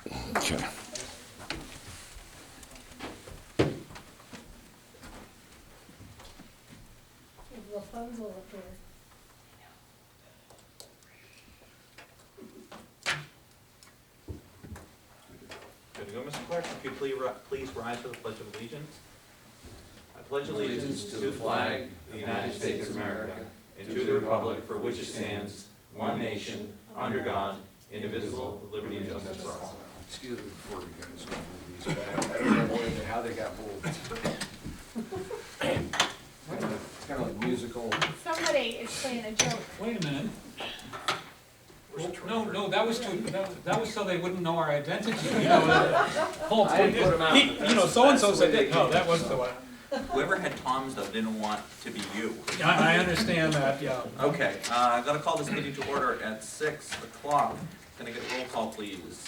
Okay. Rapunzel up here. Good to go, Mr. Clerk. If you please rise for the Pledge of Allegiance. I pledge allegiance to the flag of the United States of America and to the republic for which it stands, one nation, under God, indivisible, with liberty and justice for all. Excuse me before you guys go move these back. I don't know how they got moved. It's kind of like musical. Somebody is playing a joke. Wait a minute. No, that was that was so they wouldn't know our identity, you know. Whole I didn't put 'em out, but You know, that's- so-and-so that's the way said they that, no, came. that wasn't the one. Whoever had Tom's though didn't want to be you. I understand that, yeah. Okay, I'm gonna call this meeting to order at 6 o'clock. Can I get a roll call, please?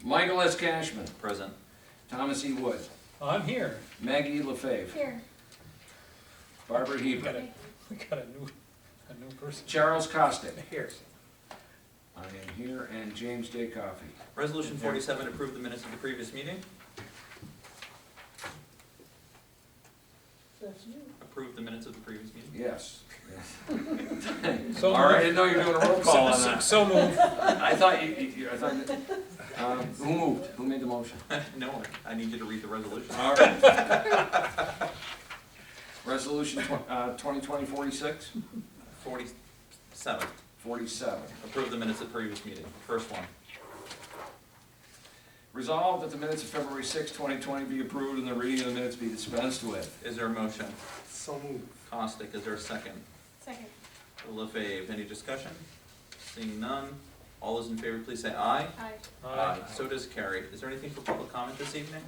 Michael S. Cashman, Present. Thomas E. Wood, I'm here. Maggie LaFave, Here. Barbara We got Heber, a new person. Charles Costick. Here. I am here, and James J. Coffey. Resolution 47, approve the minutes of the previous meeting. That's you. Approve the minutes of the previous meeting. Yes. So All right, I moved. didn't know you were doing a roll call on that. So moved. I thought who moved? Who made the motion? No, I need you to read the resolution. All right. Resolution 2020-46? 47, 47. approve the minutes of the previous meeting. First one. Resolved that the minutes of February 6, 2020 be approved and the reading of the minutes be dispensed with. Is there a motion? So moved. Costick, is there a second? Second. LaFave, any discussion? Seeing none, all those in favor, please say aye. Aye. So does carry. Is there anything for public comment this evening?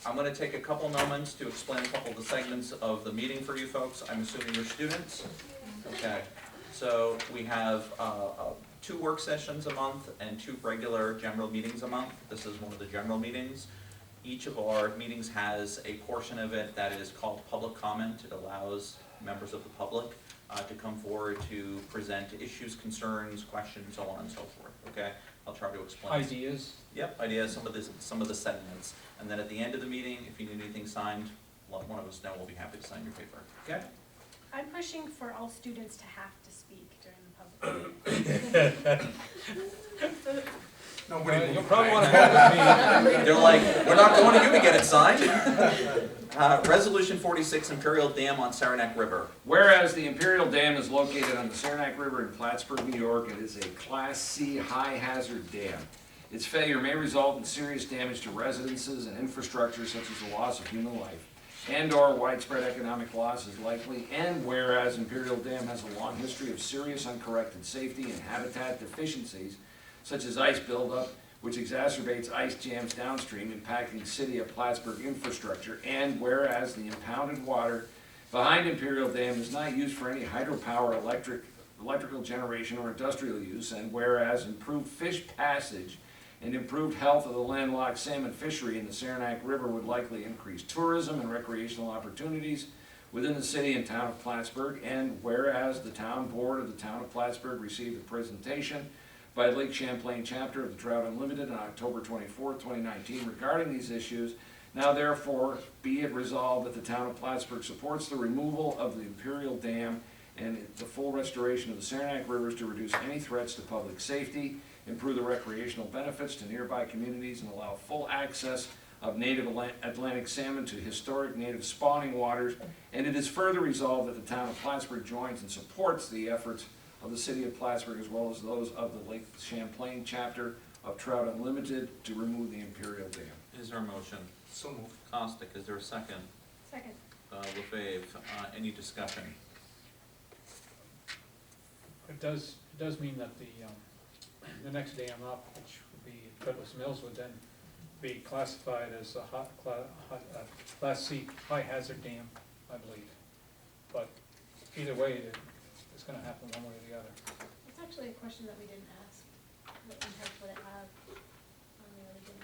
I'm gonna take a couple moments to explain a couple of the segments of the meeting for you folks. I'm assuming you're students. Okay, so we have 2 work sessions a month and 2 regular general meetings a month. This is one of the general meetings. Each of our meetings has a portion of it that is called public comment. It allows members of the public to come forward to present issues, concerns, questions, so on and so forth, okay? I'll try to explain. Ideas. Yep, ideas, some of the segments. And then at the end of the meeting, if you need anything signed, let one of us know, we'll be happy to sign your paper, okay? I'm pushing for all students to have to speak during the public meeting. You'll probably want to vote with me. They're like, we're not going to you to get it signed. Resolution 46, Imperial Dam on Saranac River. Whereas the Imperial Dam is located on the Saranac River in Plattsburgh, New York, it is a Class C high-hazard dam. Its failure may result in serious damage to residences and infrastructure such as the loss of human life and/or widespread economic loss is likely, and whereas Imperial Dam has a long history of serious uncorrected safety and habitat deficiencies such as ice buildup, which exacerbates ice jams downstream, impacting the city of Plattsburgh infrastructure, and whereas the impounded water behind Imperial Dam is not used for any hydropower, electrical generation, or industrial use, and whereas improved fish passage and improved health of the landlocked salmon fishery in the Saranac River would likely increase tourism and recreational opportunities within the city and town of Plattsburgh, and whereas the town board of the town of Plattsburgh received a presentation by Lake Champlain chapter of the Trout Unlimited on October 24, 2019 regarding these issues, now therefore be it resolved that the town of Plattsburgh supports the removal of the Imperial Dam and the full restoration of the Saranac Rivers to reduce any threats to public safety, improve the recreational benefits to nearby communities, and allow full access of native Atlantic salmon to historic native spawning waters. And it is further resolved that the town of Plattsburgh joins and supports the efforts of the city of Plattsburgh as well as those of the Lake Champlain chapter of Trout Unlimited to remove the Imperial Dam. Is there a motion? So moved. Costick, is there a second? Second. LaFave, any discussion? It does mean that the next dam up, which would be Douglas Mills, would then be classified as a Class C high hazard dam, I believe. But either way, it's going to happen one way or the other. It's actually a question that we didn't ask. What impact would it have on the other dam?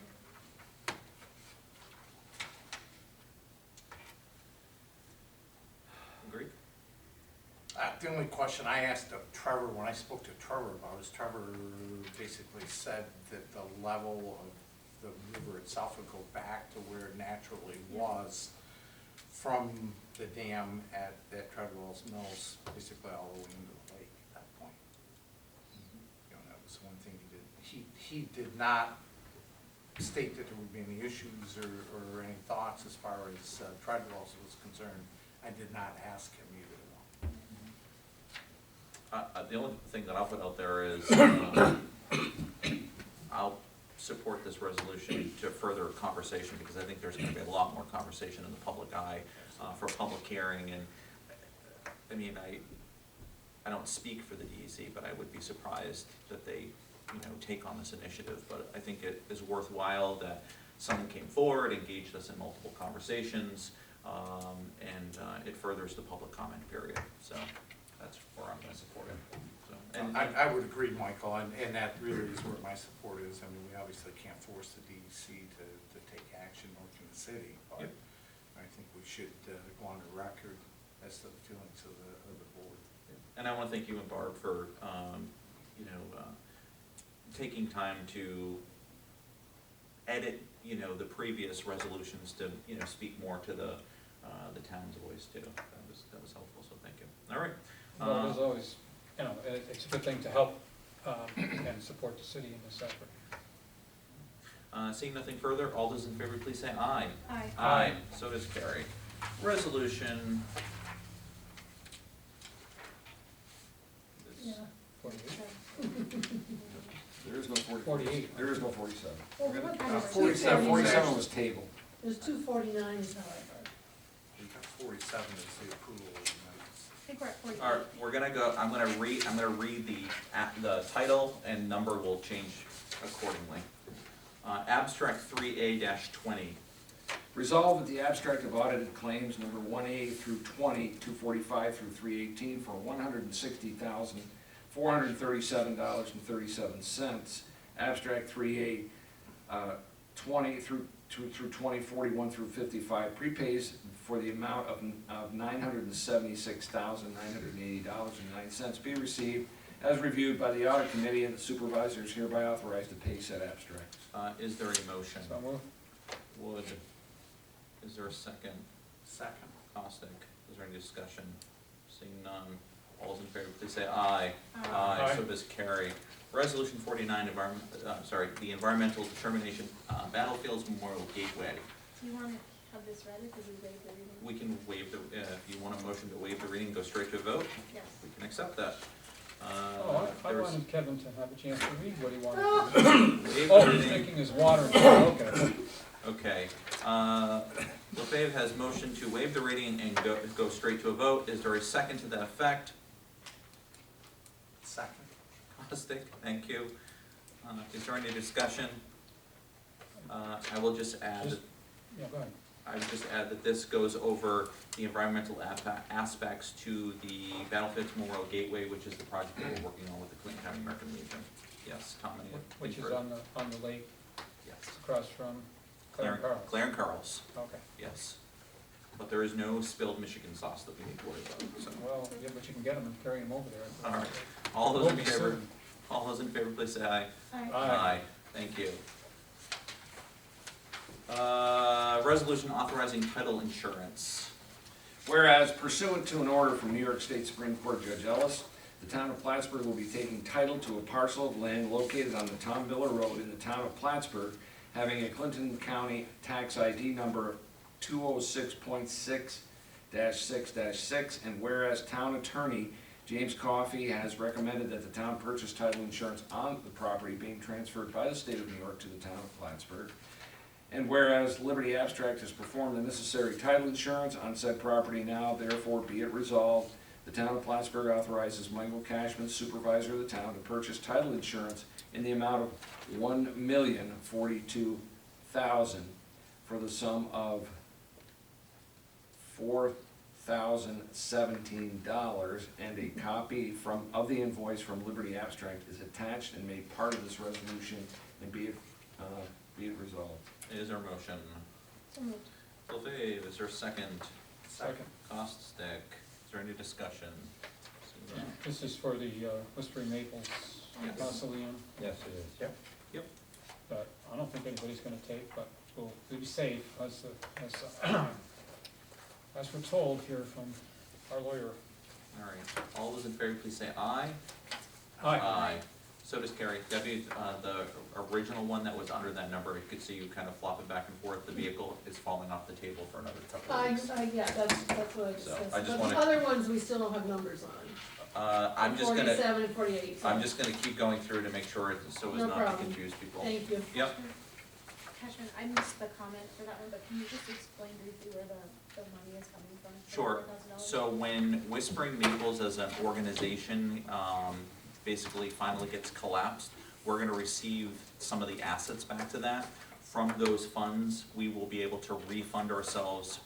Agreed? The only question I asked of Trevor, when I spoke to Trevor about, is Trevor basically said that the level of the river itself would go back to where it naturally was from the dam at Treadwell's Mills, basically all the way into the lake at that point. You know, that was one thing he did. He did not state that there would be any issues or any thoughts as far as Treadwell's was concerned. I did not ask him either. The only thing that I'll put out there is, I'll support this resolution to further conversation, because I think there's gonna be a lot more conversation in the public eye, for public hearing, and, I mean, I don't speak for the DEC, but I would be surprised that they, you know, take on this initiative, but I think it is worthwhile that someone came forward, engaged us in multiple conversations, and it furthers the public comment period, so that's where I'm gonna support it, so. And I would agree, Michael, and that really is where my support is. I mean, we obviously can't force the DEC to take action, nor can the city, but Yep. I think we should go on the record as to the feelings of the board. And I wanna thank you and Barb for, you know, taking time to edit, you know, the previous resolutions to, you know, speak more to the town's voice too. That was helpful, so thank you. All right. Well, there's always, you know, it's a good thing to help and support the city in this effort. Seeing nothing further, all those in favor, please say aye. Aye. Aye, so does carry. Resolution. Yeah. 48. There is no 48. There is no 47. Well, what kind of- 47 was tabled. There's 249s, however. We got 47 is the approval of the minutes. I think we're at 48. All right, we're gonna go, I'm gonna read the title, and number will change accordingly. Abstract 3A-20. Resolved that the abstract of audited claims number 1A through 20, 245 through 318 for $160,437.37. Abstract 3A 20 through 2041 through 55 prepays for the amount of $976,980.09 be received as reviewed by the audit committee, and the supervisor is hereby authorized to pay said abstracts. Is there a motion? So move. Wood. Is there a second? Second. Caustic. Is there any discussion? Seeing none. All those in favor, please say aye. Aye. So does carry. Resolution 49, the environmental determination, Battlefields Memorial Gateway. Do you want to have this read, because we waived the reading? We can waive the, if you want a motion to waive the reading, go straight to a vote, Yes. we can accept that. Oh, I There's- wanted Kevin to have a chance to read what he wanted to Waive do. Oh, the he's reading. drinking his water. Okay. Okay, LaFave has motion to waive the reading and go straight to a vote. Is there a second to that effect? Second. Caustic, thank you. Is there any discussion? I will just add, Just- Yeah, go ahead. I would just add that this goes over the environmental aspects to the Battlefields Memorial Gateway, which is the project that we're working on with the Clinton County American Legion. Yes, Tom, any? Which is on the lake Yes. across from Claire and Carl's. Claire and Carl's, Okay. yes. But there is no spilled Michigan sauce that we need to worry about, so. Well, yeah, but you can get them and carry them over there. All right. All those Will in be favor, soon. all those in favor, please say aye. Aye. Aye. Thank you. Resolution authorizing title insurance. Whereas pursuant to an order from New York State Supreme Court Judge Ellis, the town of Plattsburgh will be taking title to a parcel of land located on the Tom Miller Road in the town of Plattsburgh, having a Clinton County tax ID number 206.6-6-6, and whereas town attorney James Coffey has recommended that the town purchase title insurance on the property being transferred by the state of New York to the town of Plattsburgh. And whereas Liberty Abstract has performed the necessary title insurance on said property now, therefore be it resolved, the town of Plattsburgh authorizes Michael Cashman, supervisor of the town, to purchase title insurance in the amount of $1,042,000 for the sum of $4,017, and a copy of the invoice from Liberty Abstract is attached and made part of this resolution, and be it resolved. Is there a motion? So moved. LaFave, is there a second? Second. Caustic, is there any discussion? This is for the Whispering Maples Yes. mausoleum, Yes, it is, yep. but I don't think anybody's gonna take, but we'll be safe, as as we're told here from our lawyer. All right, all those in favor, please say aye. Aye. So does Carrie. Debbie, the original one that was under that number, you could see you kind of flop it back and forth. The vehicle is falling off the table for another couple of weeks. Yeah, that's what I So, discussed. I just But wanna- the other ones, we still don't have numbers on. I'm just gonna, 47 and 48. so- I'm just gonna keep going through to make sure so as No not to problem. confuse people. Thank you. Yep. Cashman, I missed the comment for that one, but can you just explain briefly where the money is coming from? for Sure. $4,000? So when Whispering Maples as an organization basically finally gets collapsed, we're gonna receive some of the assets back to that. From those funds, we will be able to refund ourselves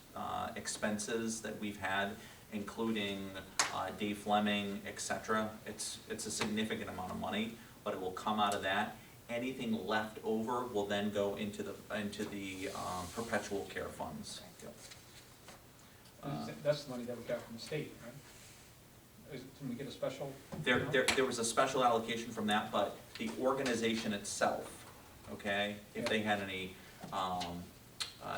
expenses that we've had, including Dave Fleming, et cetera. It's a significant amount of money, but it will come out of that. Anything left over will then go into the perpetual care funds. Yep. That's the money that we got from the state, right? Didn't we get a special? There was a special allocation from that, but the organization itself, okay, if they had any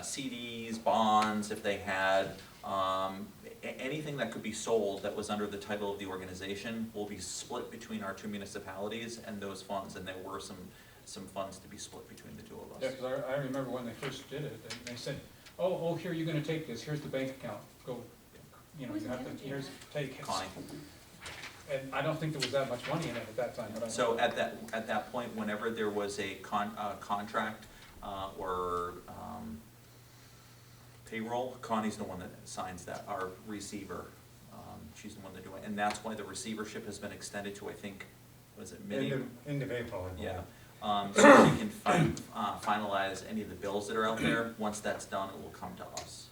CDs, bonds, if they had anything that could be sold that was under the title of the organization will be split between our two municipalities and those funds, and there were some funds to be split between the two of Yeah, us. because I remember when they first did it, they said, oh, here, you're gonna take this, here's the bank account, go, you know, Who's you have to, managing here's, that? take it. Connie, And I don't think there was that much money in it at that time, but I. so at that point, whenever there was a contract or payroll, Connie's the one that signs that, our receiver. She's the one that do it, and that's why the receivership has been extended to, I think, was it Minnie? End of April, I believe. Yeah, so she can finalize any of the bills that are out there. Once that's done, it will come to us.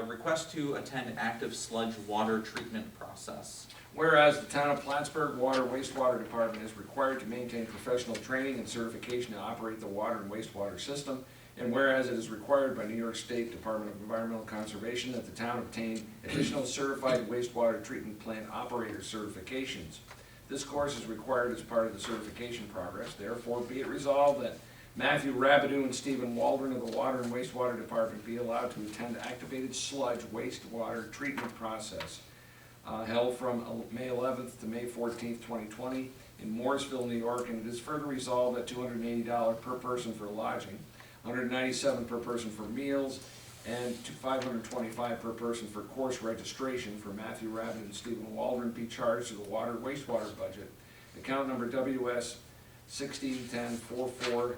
Request to attend active sludge water treatment process. Whereas the town of Plattsburgh Water Wastewater Department is required to maintain professional training and certification to operate the water and wastewater system, and whereas it is required by New York State Department of Environmental Conservation that the town obtain additional certified wastewater treatment plant operator certifications. This course is required as part of the certification progress. Therefore, be it resolved that Matthew Rabideau and Stephen Waldron of the Water and Wastewater Department be allowed to attend activated sludge wastewater treatment process held from May 11th to May 14th, 2020 in Morrisville, New York, and it is further resolved at $280 per person for lodging, $197 per person for meals, and $525 per person for course registration for Matthew Rabideau and Stephen Waldron be charged to the water wastewater budget. Account number WS 1610-4410,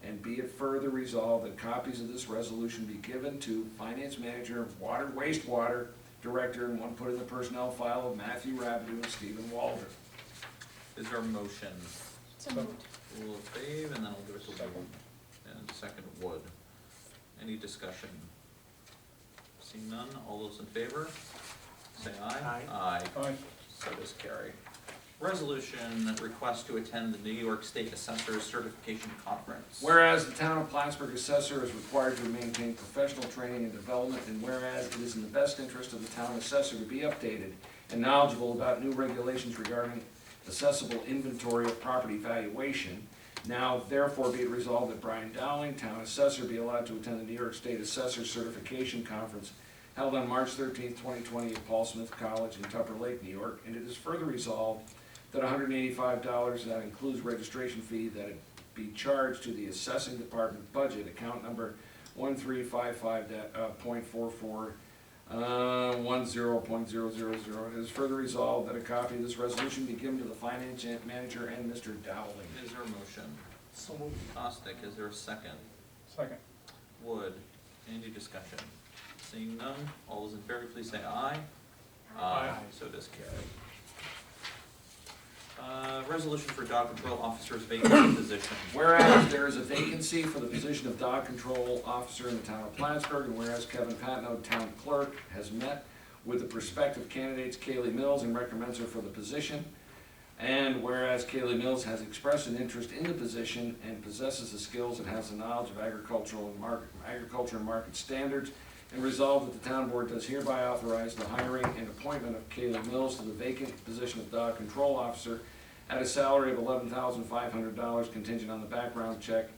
and be it further resolved that copies of this resolution be given to Finance Manager, Water Wastewater Director, and one put in the personnel file of Matthew Rabideau and Stephen Waldron. Is there a motion? So moved. We'll Dave, and then I'll give it to Wood. And second, Wood. Any discussion? Seeing none, all those in favor, say aye. Aye. Aye. Aye. So does carry. Resolution request to attend the New York State Assessors Certification Conference. Whereas the town of Plattsburgh assessor is required to maintain professional training and development, and whereas it is in the best interest of the town assessor to be updated and knowledgeable about new regulations regarding assessable inventory of property valuation, now therefore be it resolved that Brian Dowling, town assessor, be allowed to attend the New York State Assessor Certification Conference held on March 13th, 2020 at Paul Smith College in Tupper Lake, New York, and it is further resolved that $185, that includes registration fee, that it be charged to the assessing department budget, account number 1355.44 10.000. It is further resolved that a copy of this resolution be given to the finance manager and Mr. Dowling. Is there a motion? So moved. Ostick, is there a second? Second. Wood, any discussion? Seeing none, all those in favor, please say aye. Aye. So does carry. Resolution for dog control officer's vacancy position. Whereas there is a vacancy for the position of dog control officer in the town of Plattsburgh, and whereas Kevin Patno, town clerk, has met with the prospective candidates Kaylee Mills and recommends her for the position, and whereas Kaylee Mills has expressed an interest in the position and possesses the skills and has the knowledge of agriculture and market standards, And resolved that the town board does hereby authorize the hiring and appointment of Kayla Mills to the vacant position of dog control officer at a salary of $11,500 contingent on the background check.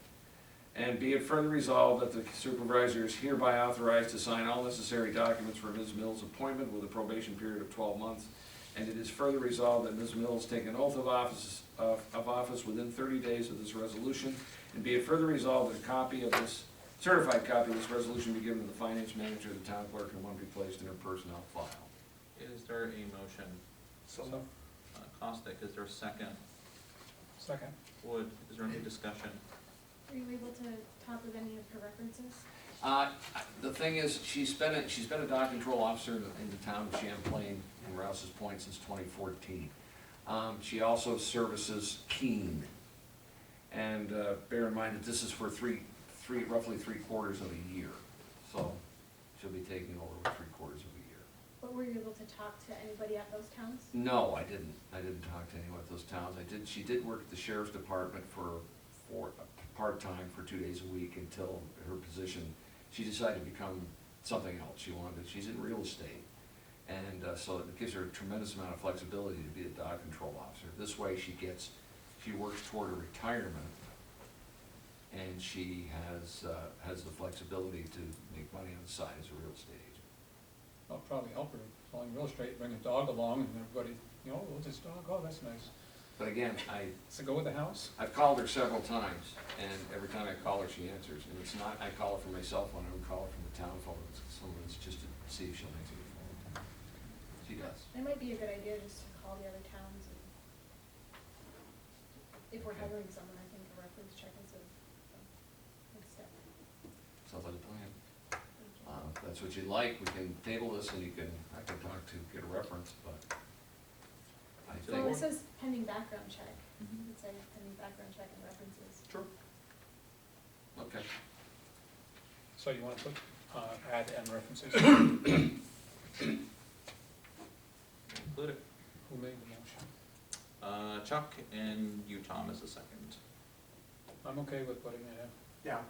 And be it further resolved that the supervisor is hereby authorized to sign all necessary documents for Ms. Mills' appointment with a probation period of 12 months. And it is further resolved that Ms. Mills take an oath of office within 30 days of this resolution. And be it further resolved that a copy of this, certified copy of this resolution be given to the finance manager, the town clerk, and one be placed in her personnel file. Is there a motion? So, Costick, is there a second? Second. Wood, is there any discussion? Were you able to talk with any of her references? The thing is, she's been a dog control officer in the town of Champlain and Rouse's Point since 2014. She also services Keene. And bear in mind that this is for roughly 3/4 of a year. So she'll be taking over with 3/4 of a year. But were you able to talk to anybody at those towns? No, I didn't. I didn't talk to anyone at those towns. She did work at the sheriff's department for part-time for 2 days a week until her position, she decided to become something else. She's in real estate. And so it gives her a tremendous amount of flexibility to be a dog control officer. This way she works toward a retirement, and she has the flexibility to make money on the side as a real estate agent. I'll probably help her selling real estate, bring a dog along, and everybody, oh, this dog, oh, that's nice. But again, Does it go with the house? I've called her several times, and every time I call her, she answers. And it's not, I call her from my cell phone, I don't call her from the town phone, it's just to see if she'll answer the phone. She does. It might be a good idea just to call the other towns and if we're hiring someone, I think a reference check is a good step. Sounds like a plan. Thank you. If that's what you'd like, we can table this and I can talk to, get a reference, but I Well, it think, says pending background check. Mhm. It's like pending background check and references. Sure. okay. So you want to put, add and references? Include it. Who made the motion? Chuck and you, Tom, as a second. I'm okay with putting it in. yeah,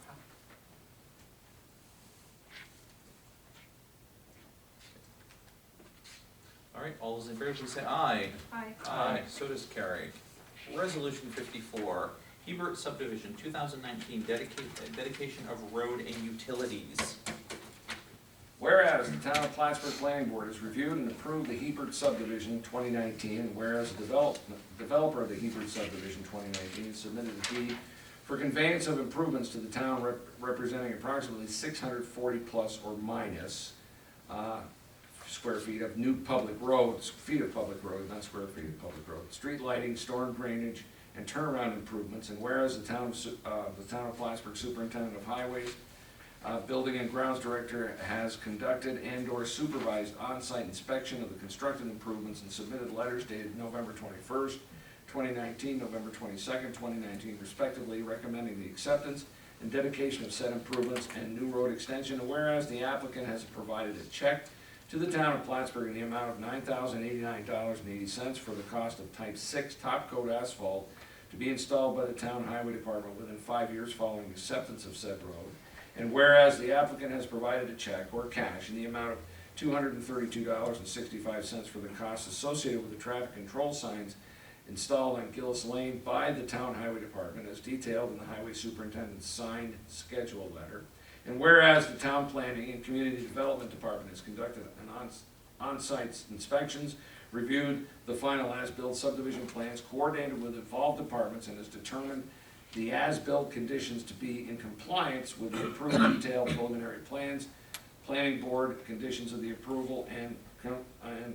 All right, all those in favor, please say aye. Aye. Aye, so does carry. Resolution 54, Hebert subdivision, 2019, dedication of road and utilities. Whereas the town of Plattsburgh Planning Board has reviewed and approved the Hebert subdivision 2019, and whereas the developer of the Hebert subdivision 2019 submitted a deed for conveyance of improvements to the town representing approximately 640 plus or minus square feet of new public roads, feet of public road, not square feet of public road, street lighting, storm drainage, and turnaround improvements, and whereas the town of Plattsburgh Superintendent of Highways, Building and Grounds Director has conducted and/or supervised on-site inspection of the constructed improvements and submitted letters dated November 21st, 2019, November 22nd, 2019 respectively, recommending the acceptance and dedication of said improvements and new road extension, and whereas the applicant has provided a check to the town of Plattsburgh in the amount of $9,089.80 for the cost of type 6 top coat asphalt to be installed by the town highway department within 5 years following acceptance of said road. And whereas the applicant has provided a check or cash in the amount of $232.65 for the costs associated with the traffic control signs installed on Gillis Lane by the town highway department as detailed in the highway superintendent's signed schedule letter. And whereas the town planning and community development department has conducted an on-site inspections, reviewed the final as-built subdivision plans, coordinated with involved departments, and has determined the as-built conditions to be in compliance with the approved detailed preliminary plans, planning board conditions of the approval, and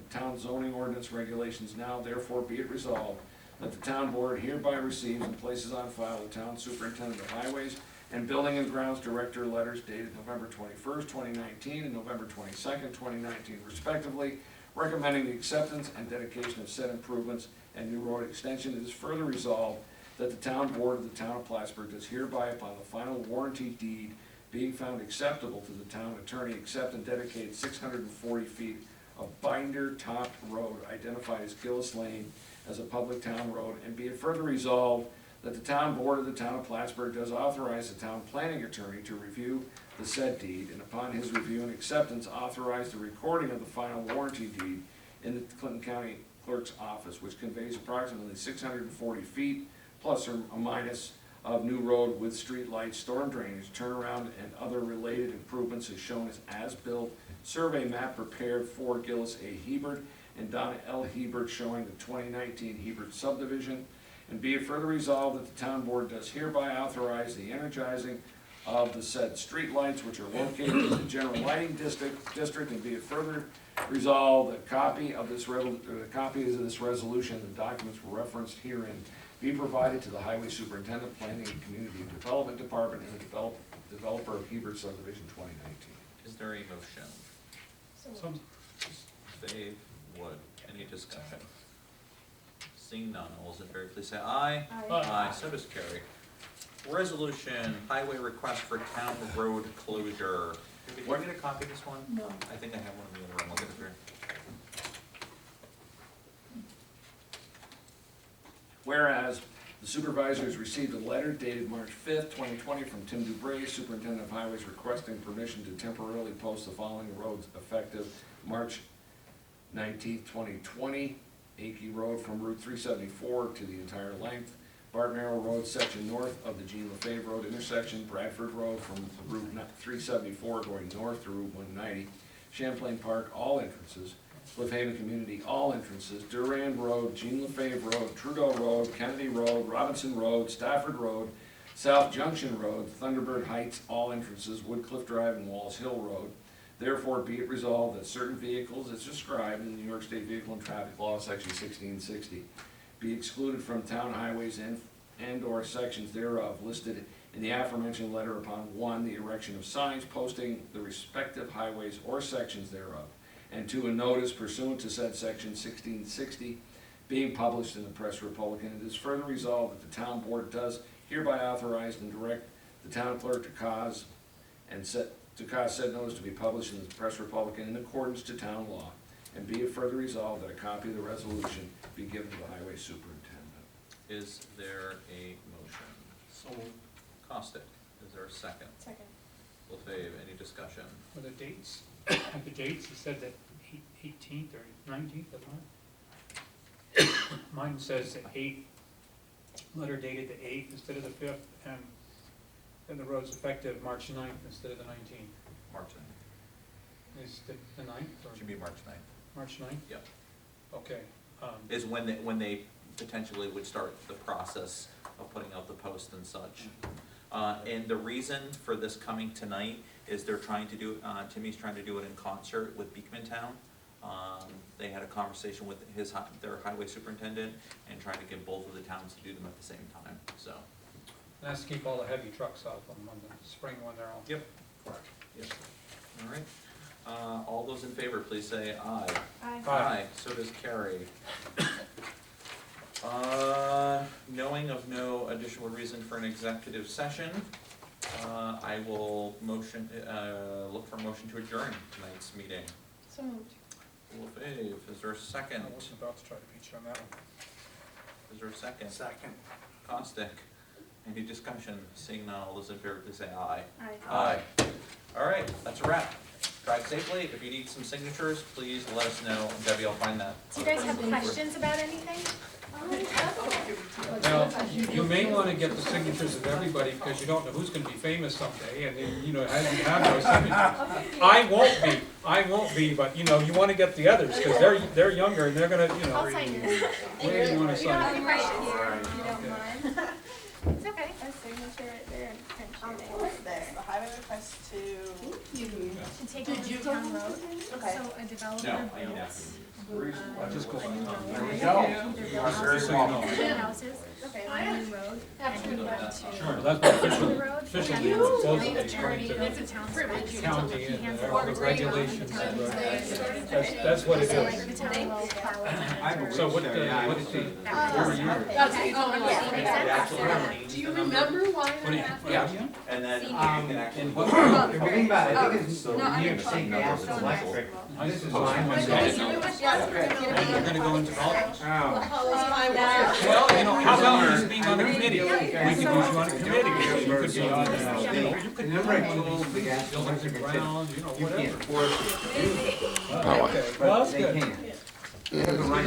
town zoning ordinance regulations. Now therefore be it resolved that the town board hereby receives and places on file the town superintendent of highways and Building and Grounds Director letters dated November 21st, 2019 and November 22nd, 2019 respectively, recommending the acceptance and dedication of said improvements and new road extension. It is further resolved that the town board of the town of Plattsburgh does hereby, upon the final warranty deed being found acceptable to the town attorney, accept and dedicate 640 feet of binder-topped road identified as Gillis Lane as a public town road, and be it further resolved that the town board of the town of Plattsburgh does authorize the town planning attorney to review the said deed, and upon his review and acceptance, authorize the recording of the final warranty deed in the Clinton County Clerk's office, which conveys approximately 640 feet plus or minus of new road with street lights, storm drainage, turnaround, and other related improvements as shown as built survey map prepared for Gillis A. Hebert and Donna L. Hebert showing the 2019 Hebert subdivision. And be it further resolved that the town board does hereby authorize the energizing of the said streetlights which are located in the general lighting district, and be it further resolved that copies of this resolution and documents were referenced herein be provided to the Highway Superintendent, Planning and Community Development Department, and the developer of Hebert Subdivision 2019. Is there a motion? Some, Dave, Wood, any discussion? Seeing none, all those in favor, please say aye. Aye. So does carry. Resolution, highway request for town road closure. Did you get a copy of this one? No. I think I have one in the other room, I'll get it here. Whereas the supervisors received a letter dated March 5th, 2020 from Tim Dubray, Superintendent of Highways, requesting permission to temporarily post the following roads effective March 19th, 2020. Akey Road from Route 374 to the entire length. Bart Merrill Road section north of the Jean Lefebvre Road intersection. Bradford Road from Route 374 going north to Route 190. Champlain Park, all entrances. Cliff Haven Community, all entrances. Durand Road, Jean Lefebvre Road, Trudeau Road, Kennedy Road, Robinson Road, Stafford Road, South Junction Road, Thunderbird Heights, all entrances. Woodcliff Drive and Walls Hill Road. Therefore, be it resolved that certain vehicles as described in the New York State Vehicle and Traffic Law, section 1660, be excluded from town highways and/or sections thereof listed in the aforementioned letter upon, 1, the erection of signs posting the respective highways or sections thereof, and 2, a notice pursuant to said section 1660 being published in the Press Republican. It is further resolved that the town board does hereby authorize and direct the town clerk to cause said notice to be published in the Press Republican in accordance to town law. And be it further resolved that a copy of the resolution be given to the highway superintendent. Is there a motion? So Costick, is there a second? Second. Lefebvre, any discussion? for the dates, the dates, it said that 18th or 19th of March. Mine says the 8th, letter dated the 8th instead of the 5th, and then the road's effective March 9th instead of the 19th. March 9th. Is the 9th or Should be March 9th. March 9th? Yep. Okay. Is when they potentially would start the process of putting out the post and such. And the reason for this coming tonight is they're trying to do, Timmy's trying to do it in concert with Beekman Town. They had a conversation with their highway superintendent and trying to get both of the towns to do them at the same time, so. And that's to keep all the heavy trucks off them on the spring when they're on. Yep. Correct. Yes. All right. All those in favor, please say aye. Aye. Aye. So does carry. Knowing of no additional reason for an executive session, I will look for a motion to adjourn tonight's meeting. So moved. Lefebvre, is there a second? I wasn't about to try to beat you on that one. Is there a second? second. Caustic, any discussion? Seeing none, all those in favor, please say aye. Aye. All right, that's a wrap. Drive safely. If you need some signatures, please let us know. Debbie, I'll find that. Do you guys have questions about anything? Now, you may want to get the signatures of everybody, because you don't know who's going to be famous someday, and then, you know, have those signatures. I won't be, but, you know, you want to get the others, because they're younger, and they're gonna, you know. I'll sign yours. Where do you want to You don't have sign? to write it here, if you don't mind. It's okay, a signature right there and print your name. Right there, the highway request to. To take over the town road, Okay. so a developer builds Just go. a new road. There we go. Either You are builds very houses welcome. or houses on a new road, and we want to. Sure, that's my official, The road, official and name, then both of the these, attorney right, builds a town spec. county and Hands all the over regulations, the town spec. that's what it So like is. the town will plow it. So what, what's the, where are you? Okay, Yeah. do you remember why What do you? Yeah. And then you Senior. can actually. And what we're reading about, I think it's No, I near understand. St. Gas Yeah. Electric. This is mine. You're gonna go into college? Oh. Well, how was my Well, you know, how about just being on a committee? We could use you on a committee, you could be on, you could Remember I told the guys, buildings and grounds, you know, you whatever. can't force it. Okay, well, that's They good. can. They have the right